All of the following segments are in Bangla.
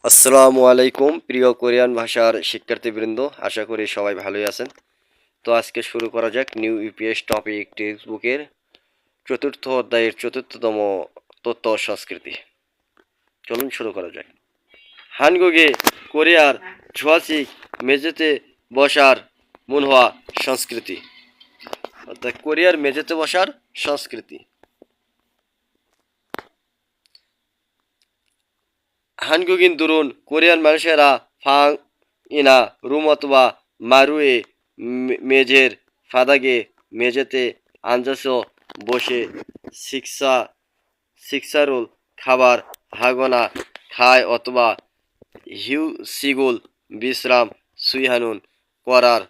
আসসালামু আলাইকুম প্রিয় কোরিয়ান ভাষার শিক্ষার্থীবৃন্দ, আশা করি সবাই ভালোই আছেন। তো আজকে শুরু করা যাক নিউ ইপিএস টপিক টেক্সট বুকের চতুর্থ অধ্যায়ের চতুর্থতম তথ্য ও সংস্কৃতি। চলুন শুরু করা যাক। হানগুগে কোরিয়ার ঝোয়াচিক মেঝেতে বসার মুনহোয়া সংস্কৃতি, অর্থাৎ কোরিয়ার মেঝেতে বসার সংস্কৃতি। হানগুগিন দুরুন কোরিয়ান মানুষেরা ফাং ইনা রুম অথবা মারুয়ে মেঝের ফাদাগে মেঝেতে আঞ্জাসো বসে শিক্ষা শিক্ষারুল খাবার হাগনা খায় অথবা হিউ সিগুল বিশ্রাম সুইহানুন করার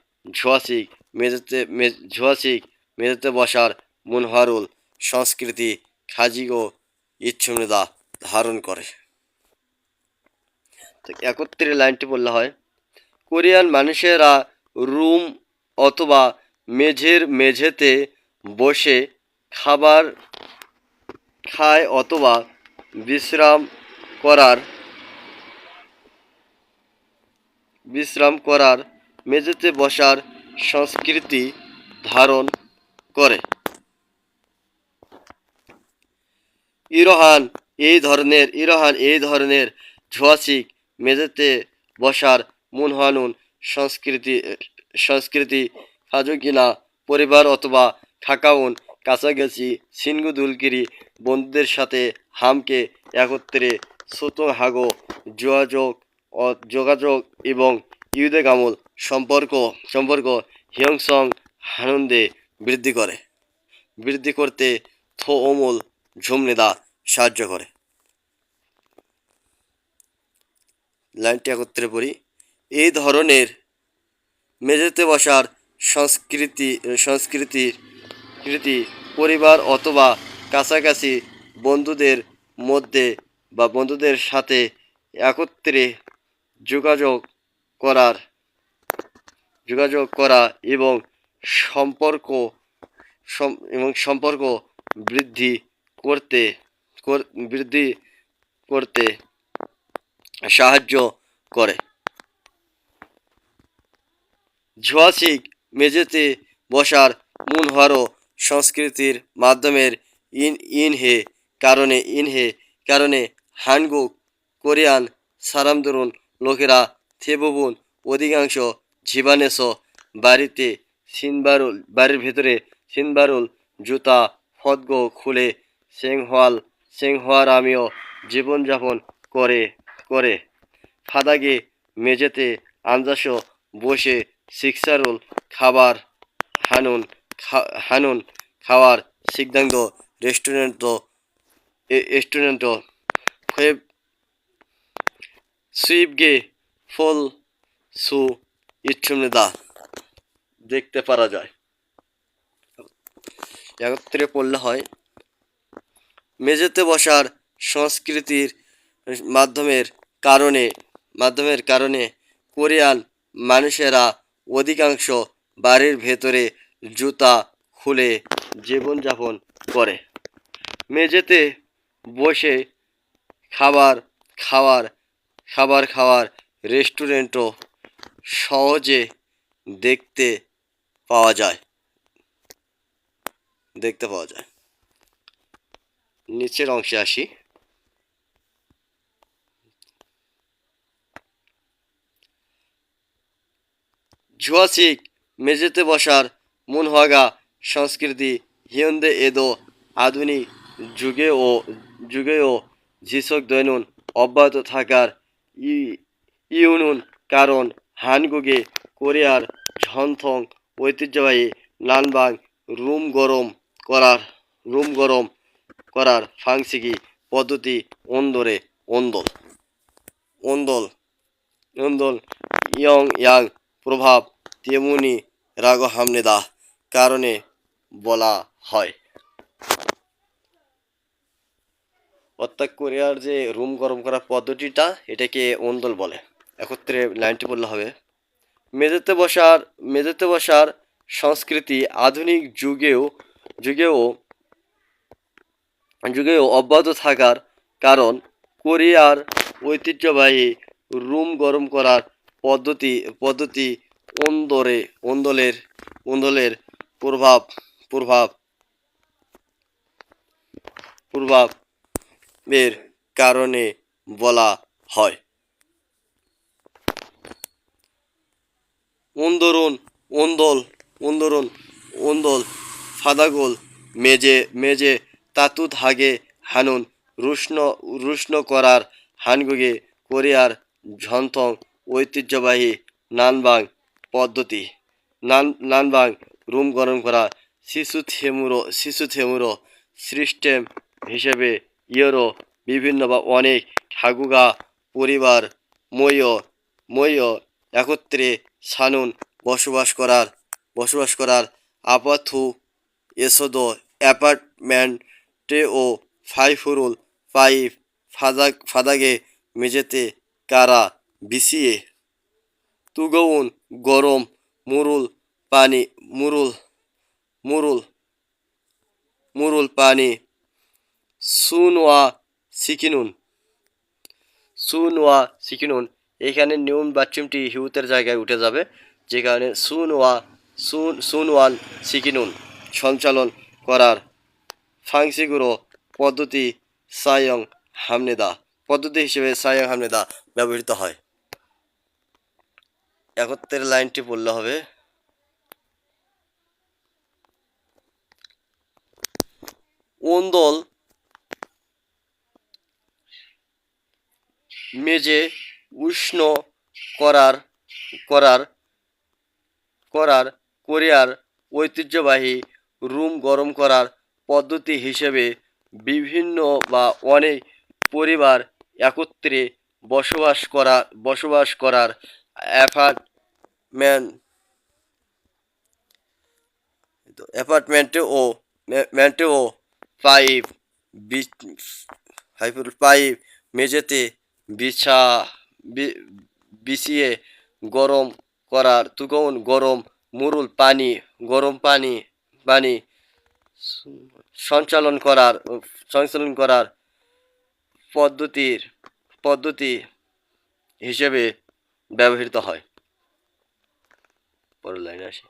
ঝোয়াশিক মেঝেতে বসার মুনহারুল সংস্কৃতি খাজিগো ইচ্ছুমৃদা ধারণ করে। তো একত্রে লাইনটি বললে হয়, কোরিয়ান মানুষেরা রুম অথবা মেঝেতে বসে খাবার খায় অথবা বিশ্রাম করার মেঝেতে বসার সংস্কৃতি ধারণ করে। ইরোহান এই ধরনের ঝোয়াচিক মেঝেতে বসার মুনহানুন সংস্কৃতি হাজুকিনা পরিবার অথবা ঠাকাউন কাছাকাছি সিনগুদুলকিরি বন্ধুদের সাথে হামকে একত্রে সুতং হাগো যোগাযোগ এবং ইউদেগামুল সম্পর্ক হিয়ংসং হানুন্দে বৃদ্ধি করতে থো অমূল ঝুমনিদা সাহায্য করে। লাইনটি একত্রে পড়ি। এই ধরনের মেঝেতে বসার সংস্কৃতি পরিবার অথবা কাছাকাছি বন্ধুদের মধ্যে বা বন্ধুদের সাথে একত্রে যোগাযোগ করা এবং সম্পর্ক বৃদ্ধি করতে সাহায্য করে। ঝোয়াচিক মেঝেতে বসার মুনহারো সংস্কৃতির মাধ্যমের ইনহে কারণে হানগুক কোরিয়ান সারামদরুন লোকেরা থেবুবুন অধিকাংশ জীবানেস বাড়ির ভেতরে সিনবারুল জুতা ফদগো খুলে সেংহোয়ারামিও জীবনযাপন করে ফাদাগে মেঝেতে আঞ্জাসো বসে শিক্ষারুল খাবার হানুন খাওয়ার সিদ্ধান্ত রেস্টুরেন্ট সুইবগে ফল সু ইচ্ছুমৃদা দেখতে পারা যায়। একত্রে পড়লে হয়, মেঝেতে বসার সংস্কৃতির মাধ্যমের কারণে কোরিয়ান মানুষেরা অধিকাংশ বাড়ির ভেতরে জুতা খুলে জীবনযাপন করে। মেঝেতে বসে খাবার খাওয়ার রেস্টুরেন্টও সহজে দেখতে পাওয়া যায়। নিচের অংশে আসি। ঝোয়াচিক মেঝেতে বসার মুনহাগা সংস্কৃতি হিয়ন্দে এদো আধুনিক যুগেও ঝিসক দৈনুন অব্যাহত থাকার ইউনুন কারণ হানগুগে কোরিয়ার ঝনথং ঐতিহ্যবাহী নানবাং রুম গরম করার ফাংসিকি পদ্ধতি ওন্দল ইয়াং প্রভাব তেমনি রাগহামনেদা কারণে বলা হয়। অর্থাৎ কোরিয়ার যে রুম গরম করার পদ্ধতিটা, এটাকে ওন্দল বলে। একত্রে লাইনটি বললে হবে, মেঝেতে বসার সংস্কৃতি আধুনিক যুগেও অব্যাহত থাকার কারণ ঐতিহ্যবাহী রুম গরম করার পদ্ধতি ওন্দলের প্রভাব প্রভাব প্রভাবের কারণে বলা হয়। ওন্দরন ওন্দল ফাদাগোল মেজে তাতুত হাগে হানুন রুষ্ণ করার হানগুগে কোরিয়ার ঝন্থং ঐতিহ্যবাহী নানবাং পদ্ধতি নানবাং রুম গরম করা শিশু থেমুরো সিস্টেম হিসেবে ইয়েরো বিভিন্ন বা অনেক ঠাকুগা পরিবার ময় একত্রে সানুন বসবাস করার আপাথু এসোদো অ্যাপার্টমেন্টে ও ফাইফুরুল পাইপ ফাদাগে মেঝেতে কারা বিছিয়ে তুগৌন গরম মুরুল পানি মুরুল পানি সুনওয়া সিকিনুন এখানে নিউন বাথরুমটি হিউতের জায়গায় উঠে যাবে, যে কারণে সুনওয়ান সিকিনুন সঞ্চালন করার ফাংসিগুরো পদ্ধতি হিসেবে সায়ং হামনেদা ব্যবহৃত হয়। একত্রের লাইনটি বললে হবে ওন্দল মেজে উষ্ণ করার কোরিয়ার ঐতিহ্যবাহী রুম গরম করার পদ্ধতি হিসেবে বিভিন্ন বা অনেক পরিবার একত্রে বসবাস করার অ্যাপার্টমেন্টে ও পাইপ মেঝেতে বিছিয়ে গরম করার গরম পানি সঞ্চালন করার পদ্ধতি হিসেবে ব্যবহৃত হয়। পরের লাইনে আসি।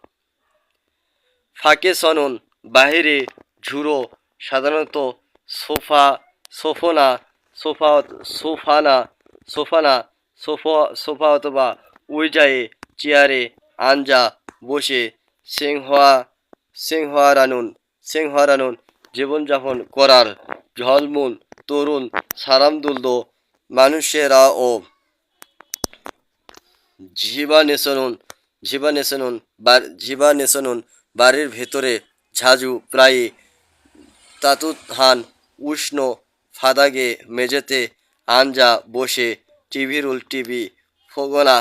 ফাঁকে সনন বাহিরে ঝুড়ো সাধারণত সোফা অথবা উইজায়ে চেয়ারে আঞ্জা বসে সেংহারানুন জীবনযাপন করার ঝলমুন তরুণ সারামদুল্দ মানুষেরা ও জীবানেসনুন বাড়ির ভেতরে ঝাঁঝু প্রায় তাতুত হান উষ্ণ ফাদাগে মেঝেতে আঞ্জা বসে টিভি ফোগনা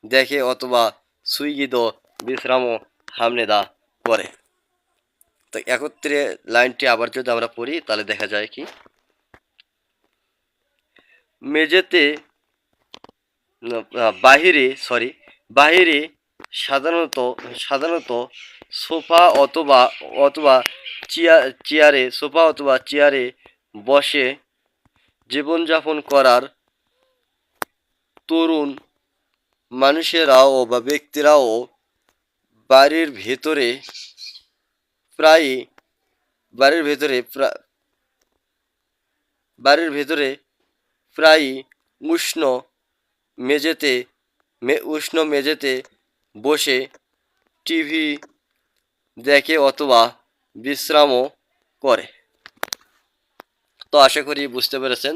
দেখে অথবা সুইগিদ বিশ্রাম হামনেদা করে। তো একত্রে লাইনটি আবার যদি আমরা পড়ি তাহলে দেখা যায় কি, মেঝেতে বাহিরে সাধারণত সোফা অথবা চেয়ারে বসে জীবনযাপন করার তরুণ মানুষেরাও বা ব্যক্তিরাও বাড়ির ভেতরে প্রায় উষ্ণ মেঝেতে বসে টিভি দেখে অথবা বিশ্রামও করে। তো আশা করি বুঝতে পেরেছেন,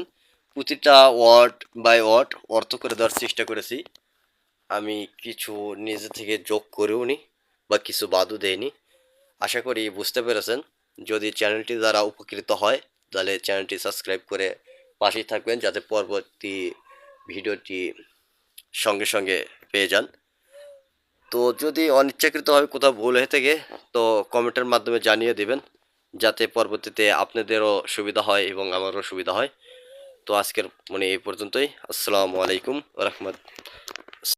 প্রতিটা ওয়ার্ড বাই ওয়ার্ড অর্থ করে দেওয়ার চেষ্টা করেছি। আমি কিছু নিজে থেকে যোগ করেও নি বা কিছু বাদও দেয়নি। আশা করি বুঝতে পেরেছেন। যদি চ্যানেলটি দ্বারা উপকৃত হয় তাহলে চ্যানেলটি সাবস্ক্রাইব করে পাশেই থাকবেন, যাতে পরবর্তী ভিডিওটি সঙ্গে পেয়ে যান। তো যদি অনিচ্ছাকৃতভাবে কোথাও ভুল হয়ে থাকে তো কমেন্টের মাধ্যমে জানিয়ে দেবেন, যাতে পরবর্তীতে আপনাদেরও সুবিধা হয় এবং আমারও সুবিধা হয়। তো আজকের এই পর্যন্তই। আসসালামু আলাইকুম ওয়া রাহমাতুল্লাহ।